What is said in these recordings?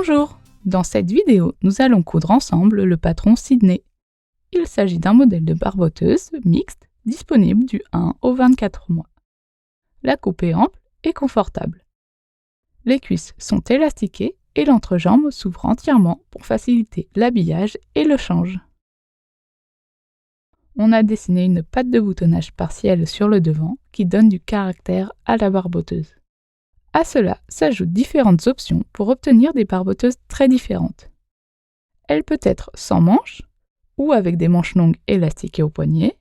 Bonjour! Dans cette vidéo, nous allons coudre ensemble le patron Sydney. Il s'agit d'un modèle de barboteuse mixte disponible du 1 au 24 mois. La coupe est ample et confortable. Les cuisses sont élastiquées et l'entrejambe s'ouvre entièrement pour faciliter l'habillage et le change. On a dessiné une patte de boutonnage partielle sur le devant qui donne du caractère à la barboteuse. À cela s'ajoutent différentes options pour obtenir des barboteuses très différentes. Elle peut être sans manches ou avec des manches longues élastiquées au poignet.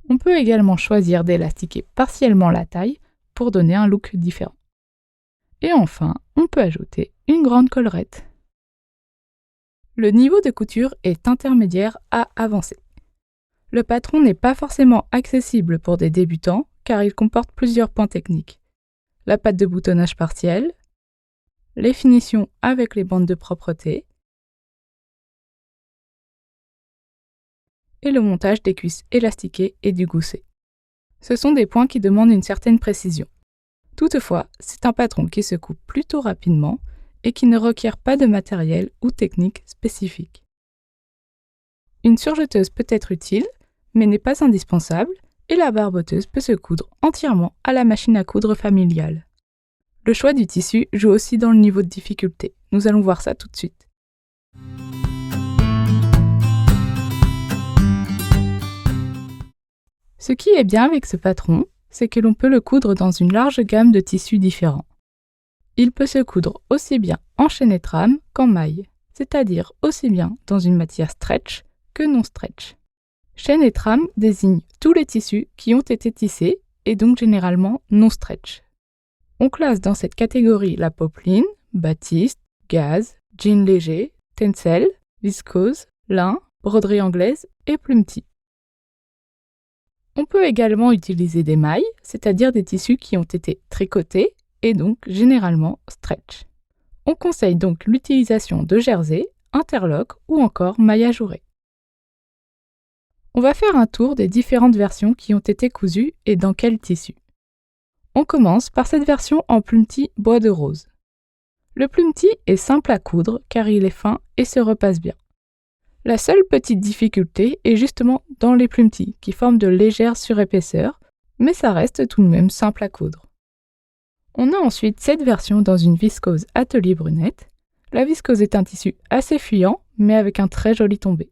On peut également choisir d'élastiquer partiellement la taille pour donner un look différent. Et enfin, on peut ajouter une grande collerette. Le niveau de couture est intermédiaire à avancé. Le patron n'est pas forcément accessible pour des débutants car il comporte plusieurs points techniques. La patte de boutonnage partiel, les finitions avec les bandes de propreté et le montage des cuisses élastiquées et du gousset. Ce sont des points qui demandent une certaine précision. Toutefois, c'est un patron qui se coupe plutôt rapidement et qui ne requiert pas de matériel ou technique spécifique. Une surjeteuse peut être utile, mais n'est pas indispensable, et la barboteuse peut se coudre entièrement à la machine à coudre familiale. Le choix du tissu joue aussi dans le niveau de difficulté. Nous allons voir ça tout de suite. Ce qui est bien avec ce patron, c'est que l'on peut le coudre dans une large gamme de tissus différents. Il peut se coudre aussi bien en chaîne et trame qu'en maille, c'est-à-dire aussi bien dans une matière stretch que non stretch. Chaîne et trame désignent tous les tissus qui ont été tissés et donc généralement non stretch. On classe dans cette catégorie la popeline, batiste, gaze, jean léger, tencel, viscose, lin, broderie anglaise et plumetis. On peut également utiliser des mailles, c'est-à-dire des tissus qui ont été tricotés et donc généralement stretch. On conseille donc l'utilisation de jersey, interlock ou encore maille ajourée. On va faire un tour des différentes versions qui ont été cousues et dans quel tissu. On commence par cette version en plumetis bois de rose. Le plumetis est simple à coudre car il est fin et se repasse bien. La seule petite difficulté est justement dans les plumetis qui forment de légères surépaisseurs, mais ça reste tout de même simple à coudre. On a ensuite cette version dans une viscose atelier brunette. La viscose est un tissu assez fuyant mais avec un très joli tombé.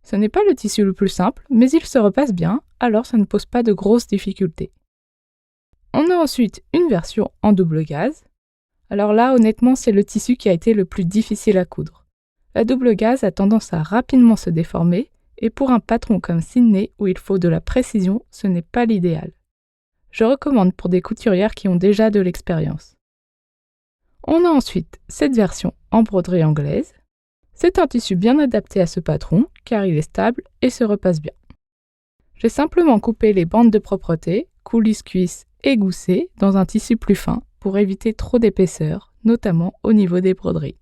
Ce n'est pas le tissu le plus simple, mais il se repasse bien, alors ça ne pose pas de grosses difficultés. On a ensuite une version en double gaze. Alors là, honnêtement, c'est le tissu qui a été le plus difficile à coudre. La double gaze a tendance à rapidement se déformer, et pour un patron comme Sydney où il faut de la précision, ce n'est pas l'idéal. Je recommande pour des couturières qui ont déjà de l'expérience. On a ensuite cette version en broderie anglaise. C'est un tissu bien adapté à ce patron car il est stable et se repasse bien. J'ai simplement coupé les bandes de propreté, coulisses cuisses et gousset dans un tissu plus fin pour éviter trop d'épaisseur, notamment au niveau des broderies.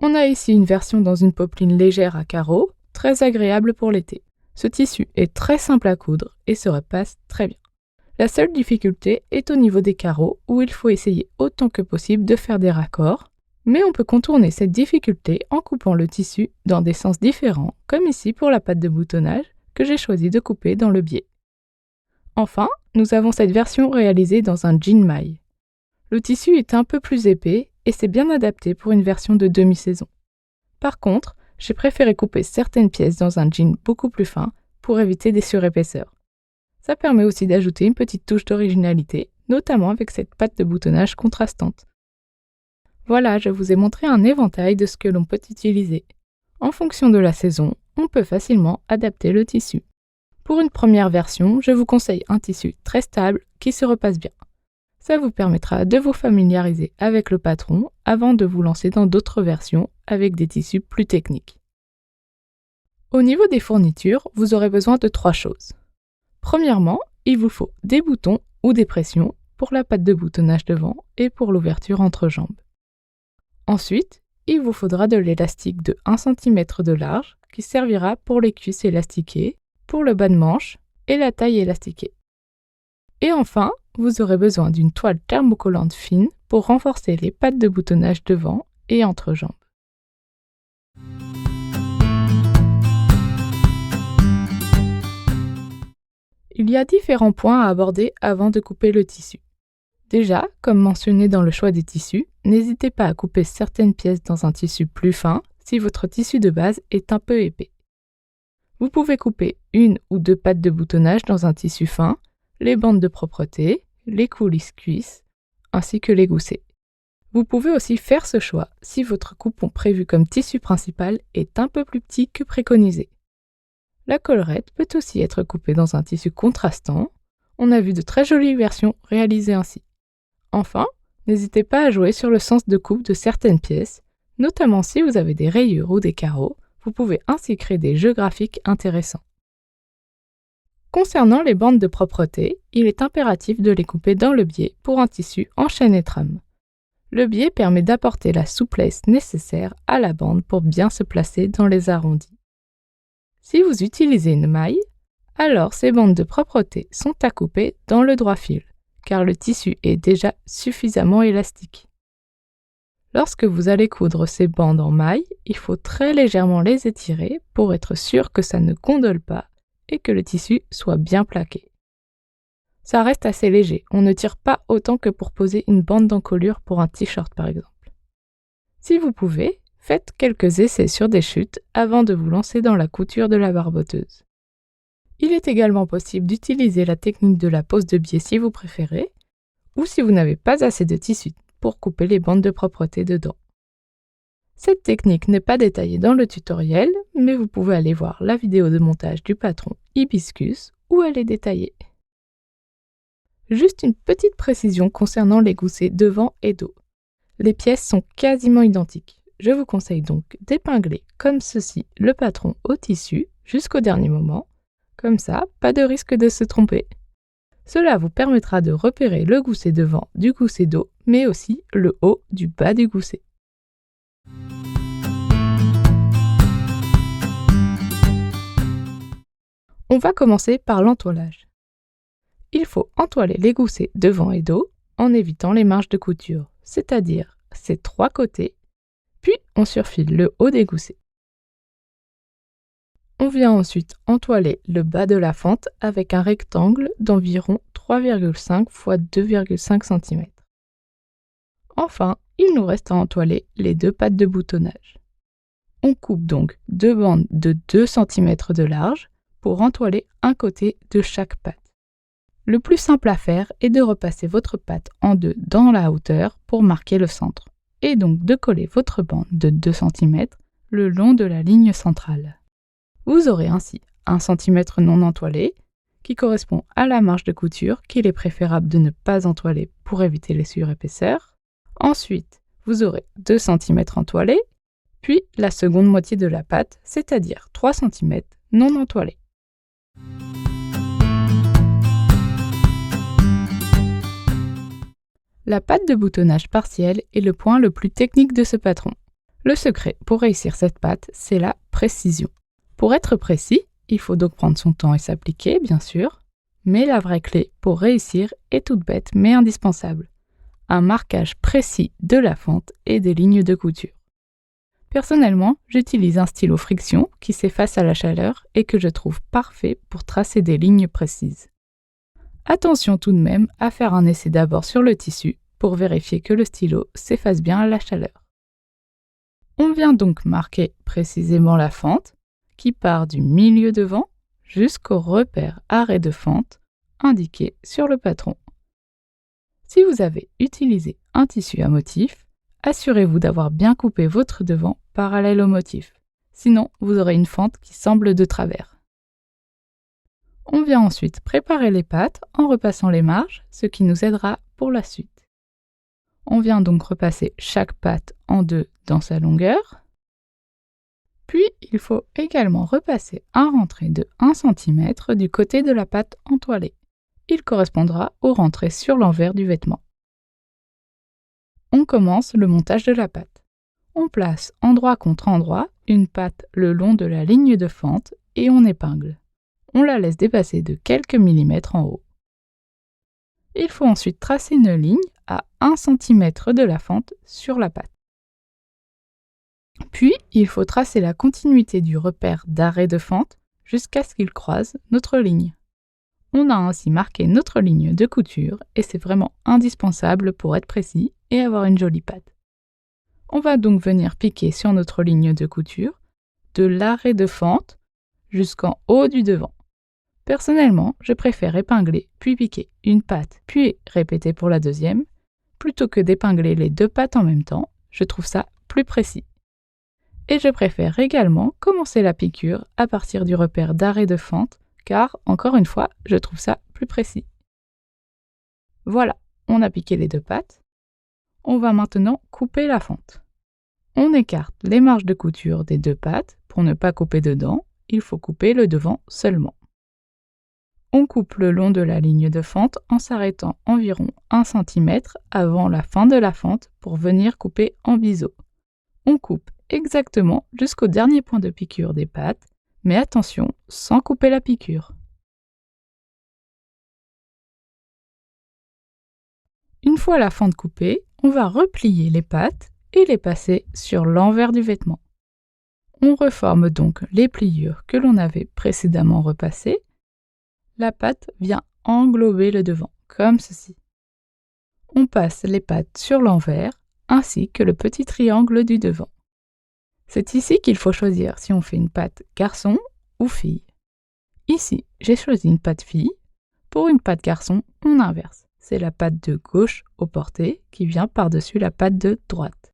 On a ici une version dans une popeline légère à carreaux, très agréable pour l'été. Ce tissu est très simple à coudre et se repasse très bien. La seule difficulté est au niveau des carreaux où il faut essayer autant que possible de faire des raccords, mais on peut contourner cette difficulté en coupant le tissu dans des sens différents, comme ici pour la patte de boutonnage que j'ai choisi de couper dans le biais. Enfin, nous avons cette version réalisée dans un jean maille. Le tissu est un peu plus épais et c'est bien adapté pour une version de demi-saison. Par contre, j'ai préféré couper certaines pièces dans un jean beaucoup plus fin pour éviter des surépaisseurs. Ça permet aussi d'ajouter une petite touche d'originalité, notamment avec cette patte de boutonnage contrastante. Voilà, je vous ai montré un éventail de ce que l'on peut utiliser. En fonction de la saison, on peut facilement adapter le tissu. Pour une première version, je vous conseille un tissu très stable qui se repasse bien. Ça vous permettra de vous familiariser avec le patron avant de vous lancer dans d'autres versions avec des tissus plus techniques. Au niveau des fournitures, vous aurez besoin de 3 choses. Premièrement, il vous faut des boutons ou des pressions pour la patte de boutonnage devant et pour l'ouverture entre jambes. Ensuite, il vous faudra de l'élastique de 1 cm de large qui servira pour les cuisses élastiquées, pour le bas de manche et la taille élastiquée. Et enfin, vous aurez besoin d'une toile thermocollante fine pour renforcer les pattes de boutonnage devant et entrejambes. Il y a différents points à aborder avant de couper le tissu. Déjà, comme mentionné dans le choix des tissus, n'hésitez pas à couper certaines pièces dans un tissu plus fin si votre tissu de base est un peu épais. Vous pouvez couper 1 ou 2 pattes de boutonnage dans un tissu fin, les bandes de propreté, les coulisses cuisses, ainsi que les goussets. Vous pouvez aussi faire ce choix si votre coupon prévu comme tissu principal est un peu plus petit que préconisé. La collerette peut aussi être coupée dans un tissu contrastant. On a vu de très jolies versions réalisées ainsi. Enfin, n'hésitez pas à jouer sur le sens de coupe de certaines pièces, notamment si vous avez des rayures ou des carreaux. Vous pouvez ainsi créer des jeux graphiques intéressants. Concernant les bandes de propreté, il est impératif de les couper dans le biais pour un tissu en chaîne et trame. Le biais permet d'apporter la souplesse nécessaire à la bande pour bien se placer dans les arrondis. Si vous utilisez une maille, alors ces bandes de propreté sont à couper dans le droit fil, car le tissu est déjà suffisamment élastique. Lorsque vous allez coudre ces bandes en maille, il faut très légèrement les étirer pour être sûr que ça ne gondole pas et que le tissu soit bien plaqué. Ça reste assez léger, on ne tire pas autant que pour poser une bande d'encolure pour un t-shirt par exemple. Si vous pouvez, faites quelques essais sur des chutes avant de vous lancer dans la couture de la barboteuse. Il est également possible d'utiliser la technique de la pose de biais si vous préférez, ou si vous n'avez pas assez de tissu pour couper les bandes de propreté dedans. Cette technique n'est pas détaillée dans le tutoriel, mais vous pouvez aller voir la vidéo de montage du patron Hibiscus où elle est détaillée. Juste une petite précision concernant les goussets devant et dos. Les pièces sont quasiment identiques. Je vous conseille donc d'épingler comme ceci le patron au tissu jusqu'au dernier moment. Comme ça, pas de risque de se tromper. Cela vous permettra de repérer le gousset devant du gousset dos, mais aussi le haut du bas du gousset. On va commencer par l'entoilage. Il faut entoiler les goussets devant et dos en évitant les marges de couture, c'est-à-dire ces 3 côtés, puis on surfile le haut des goussets. On vient ensuite entoiler le bas de la fente avec un rectangle d'environ 3,5 x 2,5 cm. Enfin, il nous reste à entoiler les 2 pattes de boutonnage. On coupe donc 2 bandes de 2 cm de large pour entoiler un côté de chaque patte. Le plus simple à faire est de repasser votre patte en deux dans la hauteur pour marquer le centre, et donc de coller votre bande de 2 cm le long de la ligne centrale. Vous aurez ainsi 1 cm non entoilé, qui correspond à la marge de couture qu'il est préférable de ne pas entoiler pour éviter les surépaisseurs. Ensuite, vous aurez 2 cm entoilés, puis la seconde moitié de la patte, c'est-à-dire 3 cm non entoilés. La patte de boutonnage partiel est le point le plus technique de ce patron. Le secret pour réussir cette patte, c'est la précision. Pour être précis, il faut donc prendre son temps et s'appliquer, bien sûr, mais la vraie clé pour réussir est toute bête mais indispensable. Un marquage précis de la fente et des lignes de couture. Personnellement, j'utilise un stylo friction qui s'efface à la chaleur et que je trouve parfait pour tracer des lignes précises. Attention tout de même à faire un essai d'abord sur le tissu pour vérifier que le stylo s'efface bien à la chaleur. On vient donc marquer précisément la fente qui part du milieu devant jusqu'au repère arrêt de fente indiqué sur le patron. Si vous avez utilisé un tissu à motif, assurez-vous d'avoir bien coupé votre devant parallèle au motif, sinon vous aurez une fente qui semble de travers. On vient ensuite préparer les pattes en repassant les marges, ce qui nous aidera pour la suite. On vient donc repasser chaque patte en deux dans sa longueur. Puis, il faut également repasser un rentré de 1 cm du côté de la patte entoilée. Il correspondra au rentré sur l'envers du vêtement. On commence le montage de la patte. On place endroit contre endroit une patte le long de la ligne de fente et on épingle. On la laisse dépasser de quelques millimètres en haut. Il faut ensuite tracer une ligne à 1 cm de la fente sur la pâte. Puis, il faut tracer la continuité du repère d'arrêt de fente jusqu'à ce qu'il croise notre ligne. On a ainsi marqué notre ligne de couture et c'est vraiment indispensable pour être précis et avoir une jolie pâte. On va donc venir piquer sur notre ligne de couture de l'arrêt de fente jusqu'en haut du devant. Personnellement, je préfère épingler puis piquer une patte puis répéter pour la deuxième, plutôt que d'épingler les deux pattes en même temps, je trouve ça plus précis. Et je préfère également commencer la piqûre à partir du repère d'arrêt de fente, car, encore une fois, je trouve ça plus précis. Voilà, on a piqué les deux pattes. On va maintenant couper la fente. On écarte les marges de couture des deux pattes. Pour ne pas couper dedans, il faut couper le devant seulement. On coupe le long de la ligne de fente en s'arrêtant environ 1 cm avant la fin de la fente pour venir couper en biseau. On coupe exactement jusqu'au dernier point de piqûre des pattes, mais attention, sans couper la piqûre. Une fois la fente coupée, on va replier les pattes et les passer sur l'envers du vêtement. On reforme donc les pliures que l'on avait précédemment repassées. La patte vient englober le devant, comme ceci. On passe les pattes sur l'envers, ainsi que le petit triangle du devant. C'est ici qu'il faut choisir si on fait une patte garçon ou fille. Ici, j'ai choisi une patte fille. Pour une patte garçon, on inverse. C'est la patte de gauche au porté qui vient par-dessus la patte de droite.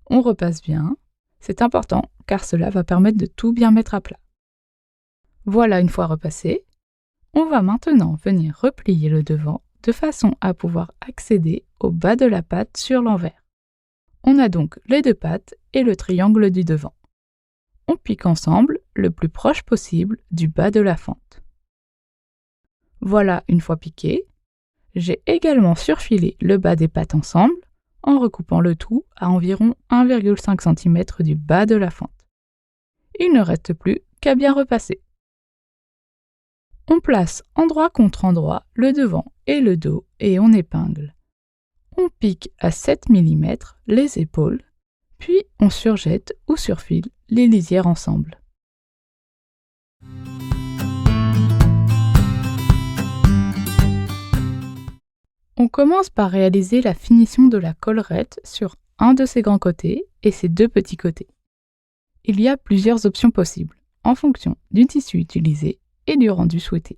On repasse bien. C'est important car cela va permettre de tout bien mettre à plat. Voilà une fois repassé. On va maintenant venir replier le devant de façon à pouvoir accéder au bas de la patte sur l'envers. On a donc les deux pattes et le triangle du devant. On pique ensemble le plus proche possible du bas de la fente. Voilà une fois piqué. J'ai également surfilé le bas des pattes ensemble en recoupant le tout à environ 1,5 cm du bas de la fente. Il ne reste plus qu'à bien repasser. On place endroit contre endroit le devant et le dos et on épingle. On pique à 7 mm les épaules, puis on surjette ou surfile les lisières ensemble. On commence par réaliser la finition de la collerette sur un de ses grands côtés et ses deux petits côtés. Il y a plusieurs options possibles, en fonction du tissu utilisé et du rendu souhaité.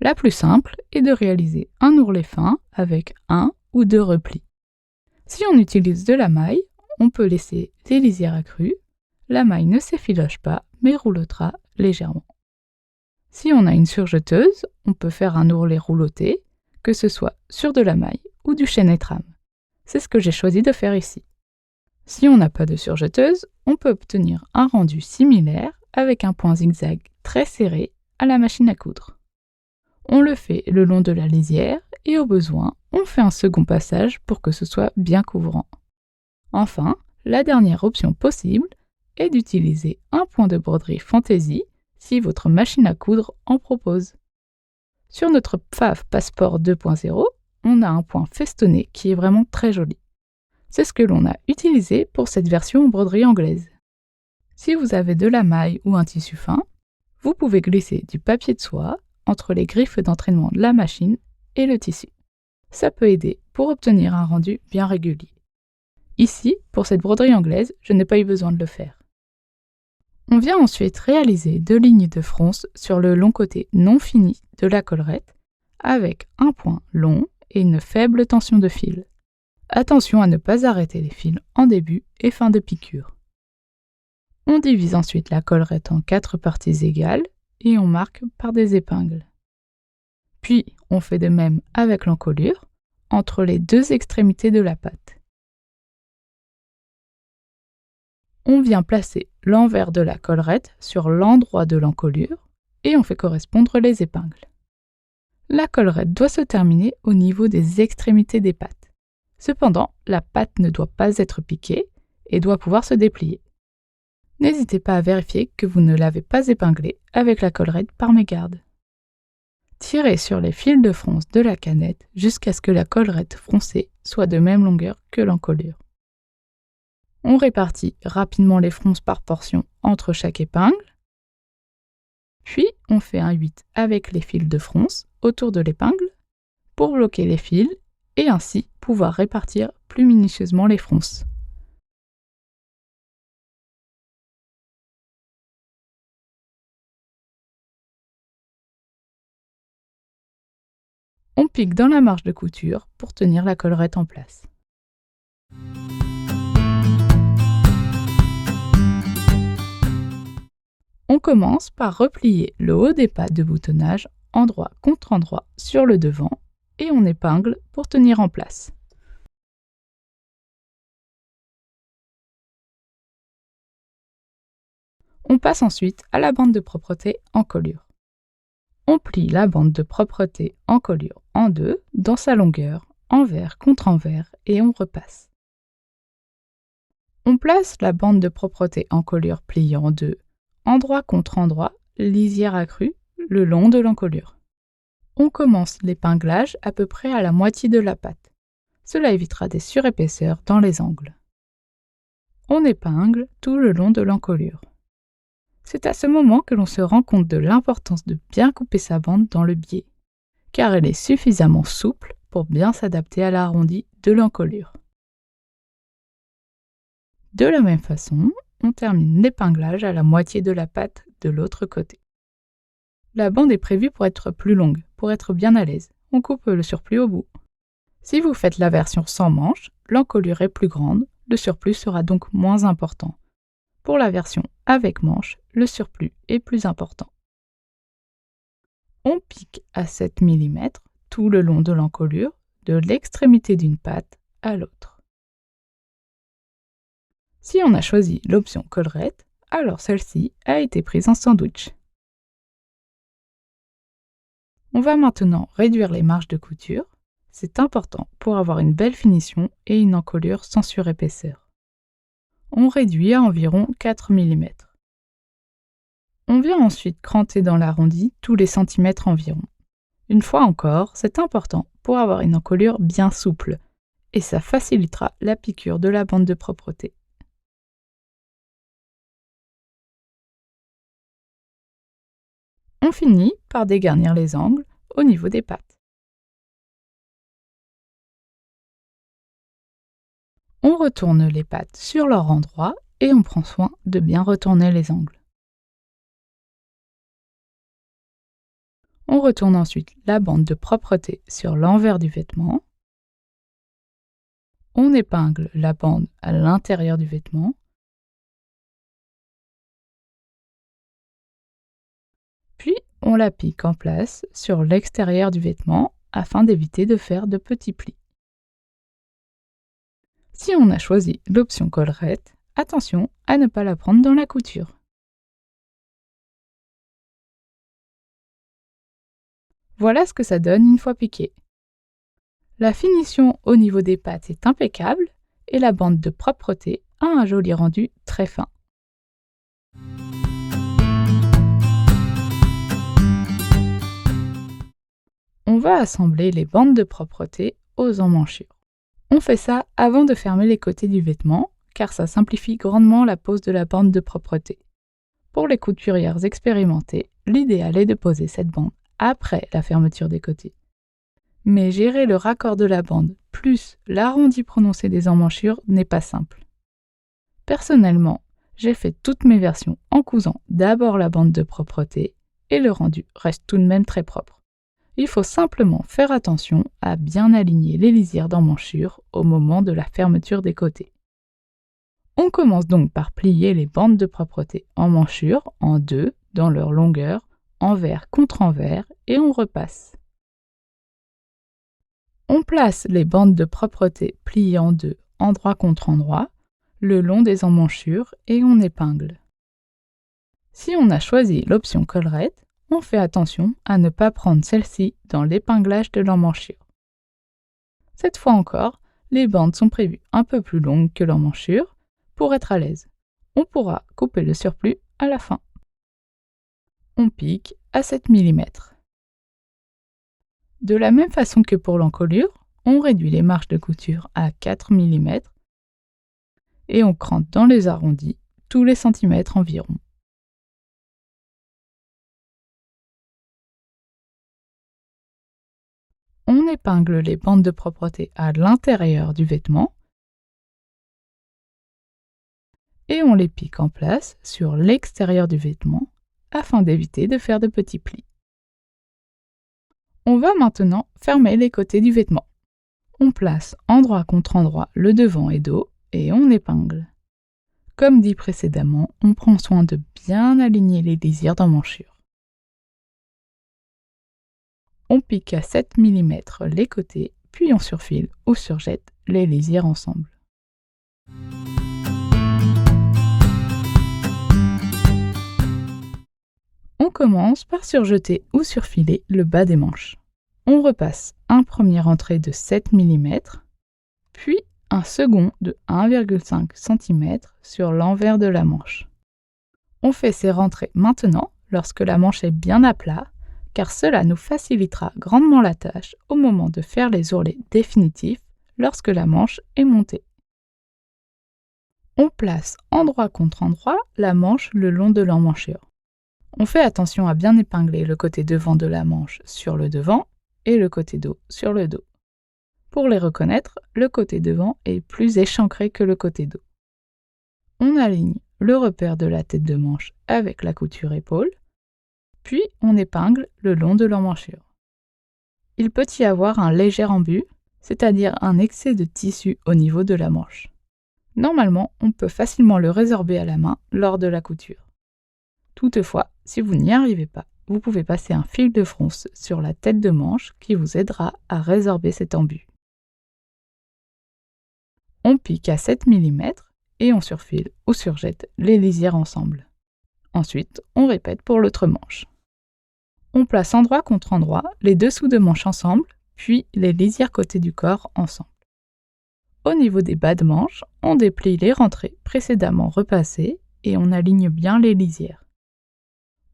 La plus simple est de réaliser un ourlet fin avec 1 ou 2 replis. Si on utilise de la maille, on peut laisser les lisières accrues. La maille ne s'effiloche pas, mais roulotera légèrement. Si on a une surjeteuse, on peut faire un ourlet rouloté, que ce soit sur de la maille ou du chaînet trame. C'est ce que j'ai choisi de faire ici. Si on n'a pas de surjeteuse, on peut obtenir un rendu similaire avec un point zigzag très serré à la machine à coudre. On le fait le long de la lisière et au besoin, on fait un second passage pour que ce soit bien couvrant. Enfin, la dernière option possible est d'utiliser un point de broderie fantaisie si votre machine à coudre en propose. Sur notre Pfaff Passport 2.0, on a un point festonné qui est vraiment très joli. C'est ce que l'on a utilisé pour cette version en broderie anglaise. Si vous avez de la maille ou un tissu fin, vous pouvez glisser du papier de soie entre les griffes d'entraînement de la machine et le tissu. Ça peut aider pour obtenir un rendu bien régulier. Ici, pour cette broderie anglaise, je n'ai pas eu besoin de le faire. On vient ensuite réaliser 2 lignes de fronce sur le long côté non fini de la collerette avec un point long et une faible tension de fil. Attention à ne pas arrêter les fils en début et fin de piqûre. On divise ensuite la collerette en 4 parties égales et on marque par des épingles. Puis, on fait de même avec l'encolure entre les 2 extrémités de la patte. On vient placer l'envers de la collerette sur l'endroit de l'encolure et on fait correspondre les épingles. La collerette doit se terminer au niveau des extrémités des pattes. Cependant, la patte ne doit pas être piquée et doit pouvoir se déplier. N'hésitez pas à vérifier que vous ne l'avez pas épinglée avec la collerette par mégarde. Tirez sur les fils de fronce de la canette jusqu'à ce que la collerette froncée soit de même longueur que l'encolure. On répartit rapidement les fronces par portion entre chaque épingle. Puis, on fait un 8 avec les fils de fronce autour de l'épingle pour bloquer les fils et ainsi pouvoir répartir plus minutieusement les fronces. On pique dans la marge de couture pour tenir la collerette en place. On commence par replier le haut des pattes de boutonnage endroit contre endroit sur le devant et on épingle pour tenir en place. On passe ensuite à la bande de propreté encolure. On plie la bande de propreté encolure en deux dans sa longueur, envers contre envers et on repasse. On place la bande de propreté encolure pliée en deux, endroit contre endroit, lisière accrue, le long de l'encolure. On commence l'épinglage à peu près à la moitié de la patte. Cela évitera des surépaisseurs dans les angles. On épingle tout le long de l'encolure. C'est à ce moment que l'on se rend compte de l'importance de bien couper sa bande dans le biais, car elle est suffisamment souple pour bien s'adapter à l'arrondi de l'encolure. De la même façon, on termine l'épinglage à la moitié de la patte de l'autre côté. La bande est prévue pour être plus longue, pour être bien à l'aise. On coupe le surplus au bout. Si vous faites la version sans manche, l'encolure est plus grande, le surplus sera donc moins important. Pour la version avec manche, le surplus est plus important. On pique à 7 mm tout le long de l'encolure, de l'extrémité d'une patte à l'autre. Si on a choisi l'option collerette, alors celle-ci a été prise en sandwich. On va maintenant réduire les marges de couture. C'est important pour avoir une belle finition et une encolure sans surépaisseur. On réduit à environ 4 mm. On vient ensuite cranter dans l'arrondi tous les centimètres environ. Une fois encore, c'est important pour avoir une encolure bien souple et ça facilitera la piqûre de la bande de propreté. On finit par dégarnir les angles au niveau des pattes. On retourne les pattes sur leur endroit et on prend soin de bien retourner les angles. On retourne ensuite la bande de propreté sur l'envers du vêtement. On épingle la bande à l'intérieur du vêtement. Puis, on la pique en place sur l'extérieur du vêtement afin d'éviter de faire de petits plis. Si on a choisi l'option collerette, attention à ne pas la prendre dans la couture. Voilà ce que ça donne une fois piqué. La finition au niveau des pattes est impeccable et la bande de propreté a un joli rendu très fin. On va assembler les bandes de propreté aux emmanchures. On fait ça avant de fermer les côtés du vêtement, car ça simplifie grandement la pose de la bande de propreté. Pour les couturières expérimentées, l'idéal est de poser cette bande après la fermeture des côtés. Mais gérer le raccord de la bande plus l'arrondi prononcé des emmanchures n'est pas simple. Personnellement, j'ai fait toutes mes versions en cousant d'abord la bande de propreté et le rendu reste tout de même très propre. Il faut simplement faire attention à bien aligner les lisières d'emmanchure au moment de la fermeture des côtés. On commence donc par plier les bandes de propreté emmanchure en deux dans leur longueur, envers contre envers, et on repasse. On place les bandes de propreté pliées en deux, endroit contre endroit, le long des emmanchures et on épingle. Si on a choisi l'option collerette, on fait attention à ne pas prendre celle-ci dans l'épinglage de l'emmanchure. Cette fois encore, les bandes sont prévues un peu plus longues que l'emmanchure pour être à l'aise. On pourra couper le surplus à la fin. On pique à 7 mm. De la même façon que pour l'encolure, on réduit les marges de couture à 4 mm et on crante dans les arrondis tous les centimètres environ. On épingle les bandes de propreté à l'intérieur du vêtement et on les pique en place sur l'extérieur du vêtement afin d'éviter de faire de petits plis. On va maintenant fermer les côtés du vêtement. On place endroit contre endroit le devant et dos et on épingle. Comme dit précédemment, on prend soin de bien aligner les lisières d'emmanchure. On pique à 7 mm les côtés, puis on surfile ou surjette les lisières ensemble. On commence par surjeter ou surfiler le bas des manches. On repasse un premier rentré de 7 mm, puis un second de 1,5 cm sur l'envers de la manche. On fait ces rentrées maintenant lorsque la manche est bien à plat, car cela nous facilitera grandement la tâche au moment de faire les ourlets définitifs lorsque la manche est montée. On place endroit contre endroit la manche le long de l'emmanchure. On fait attention à bien épingler le côté devant de la manche sur le devant et le côté dos sur le dos. Pour les reconnaître, le côté devant est plus échancré que le côté dos. On aligne le repère de la tête de manche avec la couture épaule, puis on épingle le long de l'emmanchure. Il peut y avoir un léger embut, c'est-à-dire un excès de tissu au niveau de la manche. Normalement, on peut facilement le résorber à la main lors de la couture. Toutefois, si vous n'y arrivez pas, vous pouvez passer un fil de fronce sur la tête de manche qui vous aidera à résorber cet embut. On pique à 7 mm et on surfile ou surjette les lisières ensemble. Ensuite, on répète pour l'autre manche. On place endroit contre endroit les dessous de manche ensemble, puis les lisières côté du corps ensemble. Au niveau des bas de manche, on déplie les rentrées précédemment repassées et on aligne bien les lisières.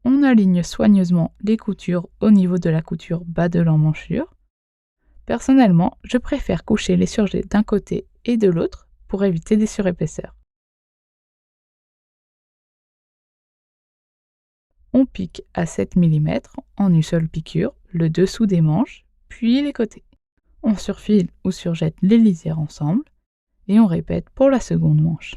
On aligne soigneusement les coutures au niveau de la couture bas de l'emmanchure. Personnellement, je préfère coucher les surjets d'un côté et de l'autre pour éviter des surépaisseurs. On pique à 7 mm en une seule piqûre le dessous des manches, puis les côtés. On surfile ou surjette les lisières ensemble et on répète pour la seconde manche.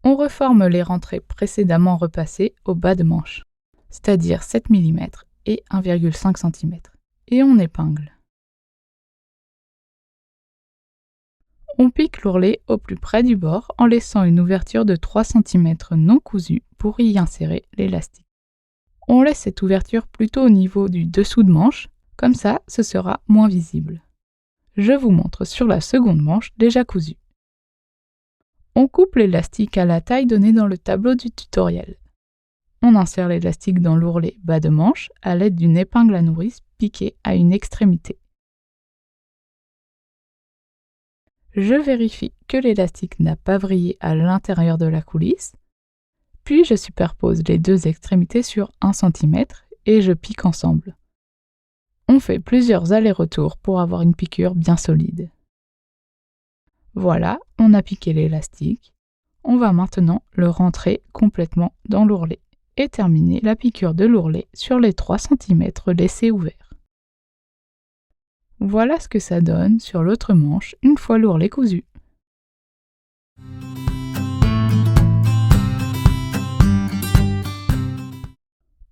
On reforme les rentrées précédemment repassées au bas de manche, c'est-à-dire 7 mm et 1,5 cm, et on épingle. On pique l'ourlet au plus près du bord en laissant une ouverture de 3 cm non cousue pour y insérer l'élastique. On laisse cette ouverture plutôt au niveau du dessous de manche, comme ça ce sera moins visible. Je vous montre sur la seconde manche déjà cousue. On coupe l'élastique à la taille donnée dans le tableau du tutoriel. On insère l'élastique dans l'ourlet bas de manche à l'aide d'une épingle à nourrice piquée à une extrémité. Je vérifie que l'élastique n'a pas vrillé à l'intérieur de la coulisse, puis je superpose les deux extrémités sur 1 cm et je pique ensemble. On fait plusieurs allers-retours pour avoir une piqûre bien solide. Voilà, on a piqué l'élastique. On va maintenant le rentrer complètement dans l'ourlet et terminer la piqûre de l'ourlet sur les 3 cm laissés ouverts. Voilà ce que ça donne sur l'autre manche une fois l'ourlet cousu.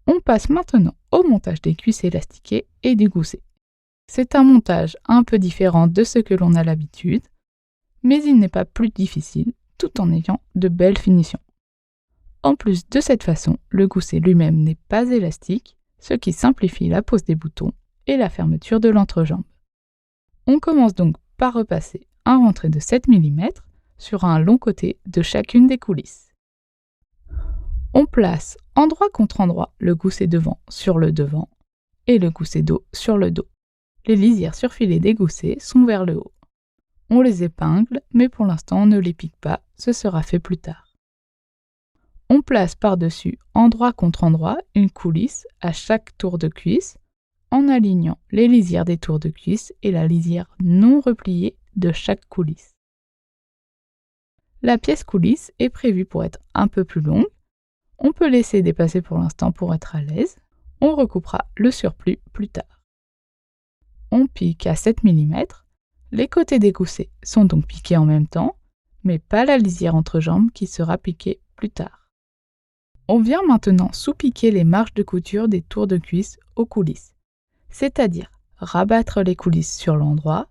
On passe maintenant au montage des cuisses élastiquées et des goussets. C'est un montage un peu différent de ce que l'on a l'habitude, mais il n'est pas plus difficile tout en ayant de belles finitions. En plus de cette façon, le gousset lui-même n'est pas élastique, ce qui simplifie la pose des boutons et la fermeture de l'entrejambe. On commence donc par repasser un rentré de 7 mm sur un long côté de chacune des coulisses. On place endroit contre endroit le gousset devant sur le devant et le gousset dos sur le dos. Les lisières surfilées des goussets sont vers le haut. On les épingle, mais pour l'instant on ne les pique pas, ce sera fait plus tard. On place par-dessus endroit contre endroit une coulisse à chaque tour de cuisse en alignant les lisières des tours de cuisse et la lisière non repliée de chaque coulisse. La pièce coulisse est prévue pour être un peu plus longue. On peut laisser dépasser pour l'instant pour être à l'aise. On recoupera le surplus plus tard. On pique à 7 mm. Les côtés des goussets sont donc piqués en même temps, mais pas la lisière entre jambes qui sera piquée plus tard. On vient maintenant sous-piquer les marges de couture des tours de cuisse aux coulisses, c'est-à-dire rabattre les coulisses sur l'endroit,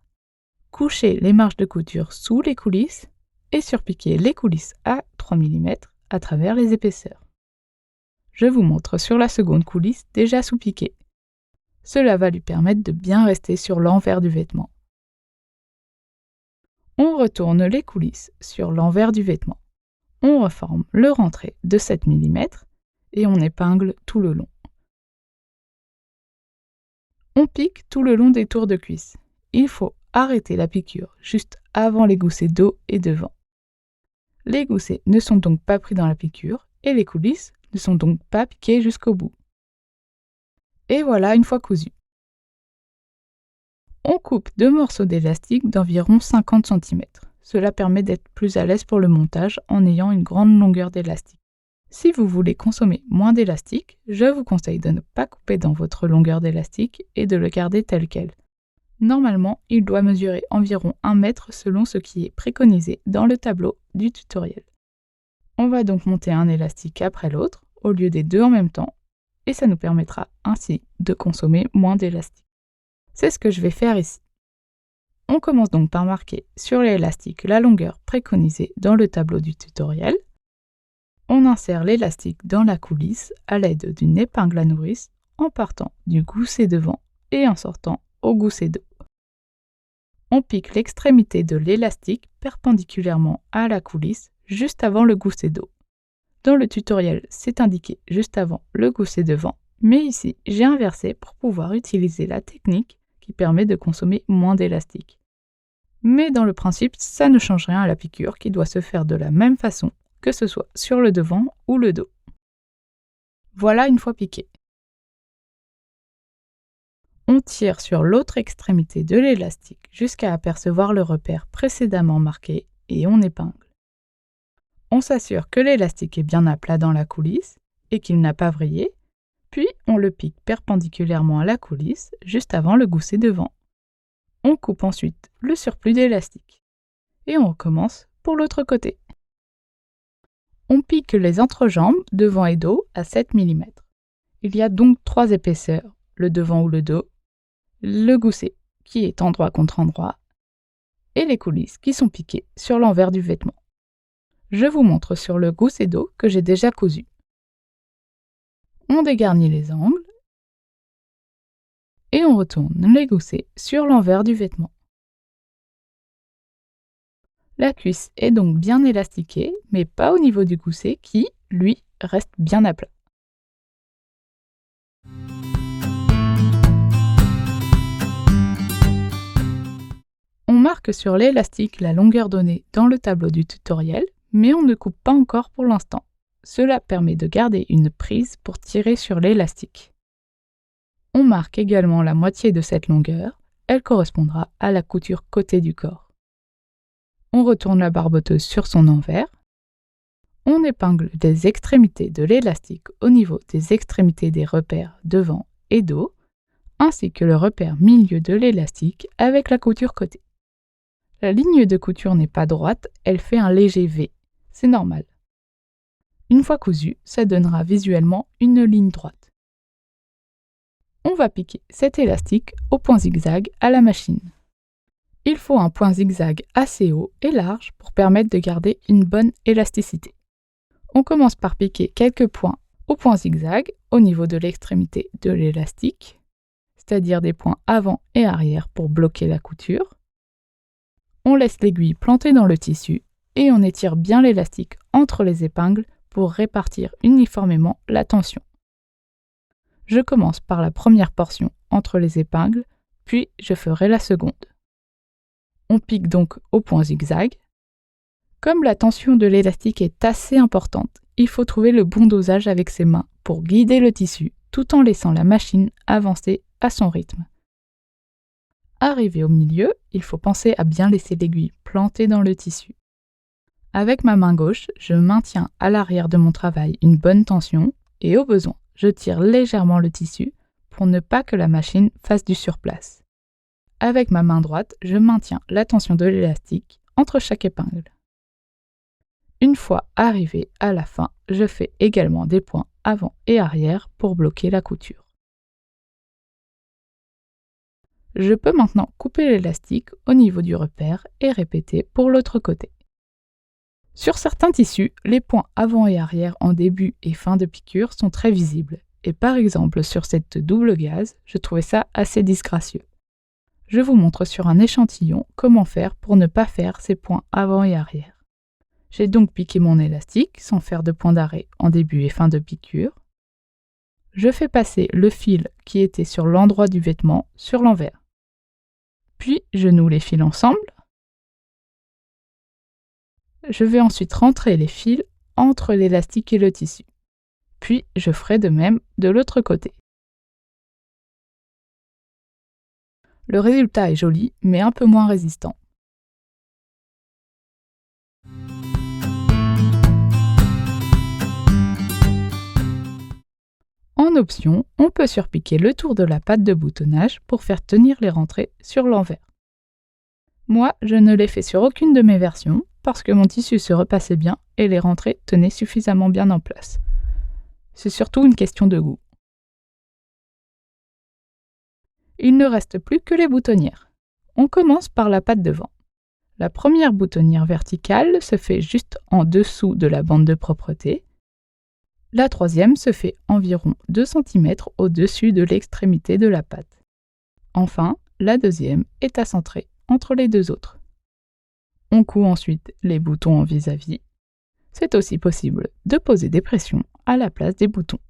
coucher les marges de couture sous les coulisses et surpiquer les coulisses à 3 mm à travers les épaisseurs. Je vous montre sur la seconde coulisse déjà sous-piquée. Cela va lui permettre de bien rester sur l'envers du vêtement. On retourne les coulisses sur l'envers du vêtement. On reforme le rentré de 7 mm et on épingle tout le long. On pique tout le long des tours de cuisse. Il faut arrêter la piqûre juste avant les goussets dos et devant. Les goussets ne sont donc pas pris dans la piqûre et les coulisses ne sont donc pas piquées jusqu'au bout. Et voilà une fois cousu. On coupe 2 morceaux d'élastique d'environ 50 cm. Cela permet d'être plus à l'aise pour le montage en ayant une grande longueur d'élastique. Si vous voulez consommer moins d'élastique, je vous conseille de ne pas couper dans votre longueur d'élastique et de le garder tel quel. Normalement, il doit mesurer environ 1 mètre selon ce qui est préconisé dans le tableau du tutoriel. On va donc monter un élastique après l'autre, au lieu des 2 en même temps, et ça nous permettra ainsi de consommer moins d'élastique. C'est ce que je vais faire ici. On commence donc par marquer sur l'élastique la longueur préconisée dans le tableau du tutoriel. On insère l'élastique dans la coulisse à l'aide d'une épingle à nourrice en partant du gousset devant et en sortant au gousset dos. On pique l'extrémité de l'élastique perpendiculairement à la coulisse juste avant le gousset dos. Dans le tutoriel, c'est indiqué juste avant le gousset devant, mais ici, j'ai inversé pour pouvoir utiliser la technique qui permet de consommer moins d'élastique. Mais dans le principe, ça ne change rien à la piqûre qui doit se faire de la même façon, que ce soit sur le devant ou le dos. Voilà une fois piqué. On tire sur l'autre extrémité de l'élastique jusqu'à apercevoir le repère précédemment marqué et on épingle. On s'assure que l'élastique est bien à plat dans la coulisse et qu'il n'a pas vrillé, puis on le pique perpendiculairement à la coulisse juste avant le gousset devant. On coupe ensuite le surplus d'élastique. Et on recommence pour l'autre côté. On pique les entrejambes devant et dos à 7 mm. Il y a donc 3 épaisseurs, le devant ou le dos, le gousset qui est endroit contre endroit, et les coulisses qui sont piquées sur l'envers du vêtement. Je vous montre sur le gousset dos que j'ai déjà cousu. On dégarnit les angles et on retourne les goussets sur l'envers du vêtement. La cuisse est donc bien élastiquée, mais pas au niveau du gousset qui, lui, reste bien à plat. On marque sur l'élastique la longueur donnée dans le tableau du tutoriel, mais on ne coupe pas encore pour l'instant. Cela permet de garder une prise pour tirer sur l'élastique. On marque également la moitié de cette longueur, elle correspondra à la couture côté du corps. On retourne la barboteuse sur son envers. On épingle des extrémités de l'élastique au niveau des extrémités des repères devant et dos, ainsi que le repère milieu de l'élastique avec la couture côté. La ligne de couture n'est pas droite, elle fait un léger V. C'est normal. Une fois cousu, ça donnera visuellement une ligne droite. On va piquer cet élastique au point zigzag à la machine. Il faut un point zigzag assez haut et large pour permettre de garder une bonne élasticité. On commence par piquer quelques points au point zigzag au niveau de l'extrémité de l'élastique, c'est-à-dire des points avant et arrière pour bloquer la couture. On laisse l'aiguille plantée dans le tissu et on étire bien l'élastique entre les épingles pour répartir uniformément la tension. Je commence par la première portion entre les épingles, puis je ferai la seconde. On pique donc au point zigzag. Comme la tension de l'élastique est assez importante, il faut trouver le bon dosage avec ses mains pour guider le tissu tout en laissant la machine avancer à son rythme. Arrivé au milieu, il faut penser à bien laisser l'aiguille plantée dans le tissu. Avec ma main gauche, je maintiens à l'arrière de mon travail une bonne tension et au besoin, je tire légèrement le tissu pour ne pas que la machine fasse du surplace. Avec ma main droite, je maintiens la tension de l'élastique entre chaque épingle. Une fois arrivé à la fin, je fais également des points avant et arrière pour bloquer la couture. Je peux maintenant couper l'élastique au niveau du repère et répéter pour l'autre côté. Sur certains tissus, les points avant et arrière en début et fin de piqûre sont très visibles. Et par exemple, sur cette double gaze, je trouvais ça assez disgracieux. Je vous montre sur un échantillon comment faire pour ne pas faire ces points avant et arrière. J'ai donc piqué mon élastique sans faire de point d'arrêt en début et fin de piqûre. Je fais passer le fil qui était sur l'endroit du vêtement sur l'envers. Puis je noue les fils ensemble. Je vais ensuite rentrer les fils entre l'élastique et le tissu. Puis je ferai de même de l'autre côté. Le résultat est joli, mais un peu moins résistant. En option, on peut surpiquer le tour de la patte de boutonnage pour faire tenir les rentrées sur l'envers. Moi, je ne l'ai fait sur aucune de mes versions parce que mon tissu se repassait bien et les rentrées tenaient suffisamment bien en place. C'est surtout une question de goût. Il ne reste plus que les boutonnières. On commence par la patte devant. La première boutonnière verticale se fait juste en dessous de la bande de propreté. La troisième se fait environ 2 cm au-dessus de l'extrémité de la patte. Enfin, la deuxième est à centrer entre les deux autres. On coud ensuite les boutons en vis-à-vis. C'est aussi possible de poser des pressions à la place des boutons.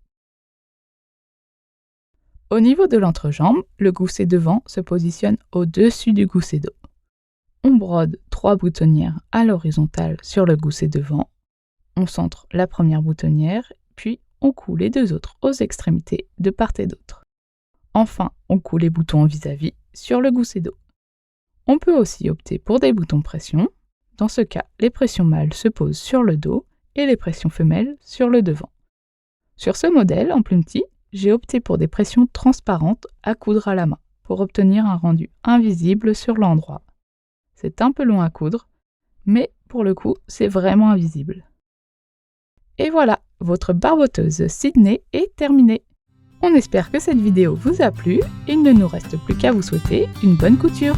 Au niveau de l'entrejambe, le gousset devant se positionne au-dessus du gousset dos. On brode 3 boutonnières à l'horizontale sur le gousset devant. On centre la première boutonnière, puis on coud les deux autres aux extrémités de part et d'autre. Enfin, on coud les boutons en vis-à-vis sur le gousset dos. On peut aussi opter pour des boutons pression. Dans ce cas, les pressions mâles se posent sur le dos et les pressions femelles sur le devant. Sur ce modèle, en plume tea, j'ai opté pour des pressions transparentes à coudre à la main pour obtenir un rendu invisible sur l'endroit. C'est un peu long à coudre, mais pour le coup, c'est vraiment invisible. Et voilà, votre barboteuse Sydney est terminée. On espère que cette vidéo vous a plu. Il ne nous reste plus qu'à vous souhaiter une bonne couture.